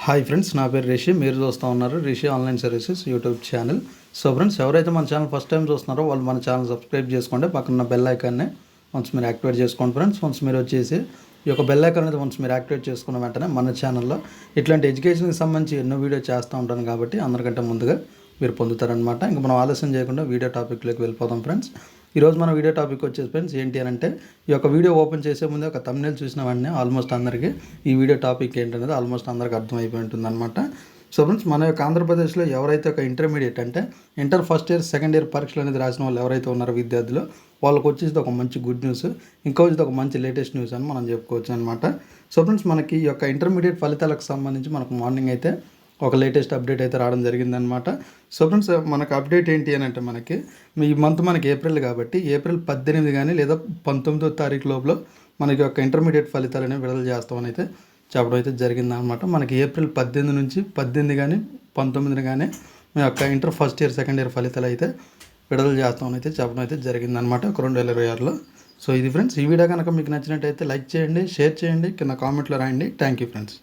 Hi friends, నా పేరు రిషి. మీరు చూస్తూ ఉన్నారు Rishi online services YouTube channel. So friends, ఎవరైతే మన ఛానల్ ఫస్ట్ టైం చూస్తున్నారో వాళ్ళు మన ఛానల్ సబ్స్క్రైబ్ చేసుకోండి. పక్కన బెల్ ఐకాన్ని వన్స్ మీరు యాక్టివేట్ చేసుకోండి ఫ్రెండ్స్. వన్స్ మీరు వచ్చేసి ఈ యొక్క బెల్ ఐకాన్ అనేది వన్స్ మీరు యాక్టివేట్ చేసుకున్న వెంటనే మన ఛానల్లో ఇట్లాంటి ఎడ్యుకేషన్కి సంబంధించి ఎన్నో వీడియో చేస్తూ ఉంటాను కాబట్టి అందరికంటే ముందుగా మీరు పొందుతారనమాట. ఇంకా మనం ఆలస్యం చేయకుండా వీడియో టాపిక్లోకి వెళ్ళిపోదాం ఫ్రెండ్స్. ఈరోజు మన వీడియో టాపిక్ వచ్చేసి ఫ్రెండ్స్ ఏంటి అని అంటే, ఈ యొక్క వీడియో ఓపెన్ చేసే ముందే ఒక థంబ్నెయిల్ చూసిన వెంటనే ఆల్మోస్ట్ అందరికీ ఈ వీడియో టాపిక్ ఏంటనేది ఆల్మోస్ట్ అందరికీ అర్థమైపోయి ఉంటుంది అనమాట. సో ఫ్రెండ్స్, మన యొక్క ఆంధ్రప్రదేశ్లో ఎవరైతే ఒక ఇంటర్మీడియట్ అంటే inter first year second year పరీక్షలు అనేది రాసిన వాళ్ళు ఎవరైతే ఉన్నారో విద్యార్థులు, వాళ్ళకి వచ్చేసి ఒక మంచి గుడ్ న్యూస్, ఇంకొచ్చేది ఒక మంచి లేటెస్ట్ న్యూస్ అని మనం చెప్పుకోవచ్చు అనమాట. సో ఫ్రెండ్స్, మనకి ఈ యొక్క ఇంటర్మీడియట్ ఫలితాలకు సంబంధించి మనకు మార్నింగ్ అయితే ఒక లేటెస్ట్ అప్డేట్ అయితే రావడం జరిగిందనమాట. సో ఫ్రెండ్స్, మనకు అప్డేట్ ఏంటి అని అంటే, మనకి ఈ మంత్ మనకి ఏప్రిల్ కాబట్టి ఏప్రిల్ 18 కానీ లేదా 19వ తారీఖు లోపల మనకి యొక్క ఇంటర్మీడియట్ ఫలితాలు అనేవి విడుదల చేస్తామని అయితే చెప్పడం అయితే జరిగిందనమాట. మనకి ఏప్రిల్ 18 నుంచి 18 కానీ 19 కానీ మీ యొక్క inter first year second year ఫలితాలు అయితే విడుదల చేస్తామని అయితే చెప్పడం అయితే జరిగిందనమాట 2026లో. సో ఇది ఫ్రెండ్స్, ఈ వీడియో కనుక మీకు నచ్చినట్టయితే లైక్ చేయండి, షేర్ చేయండి, కింద కామెంట్లో రాయండి. Thank you friends.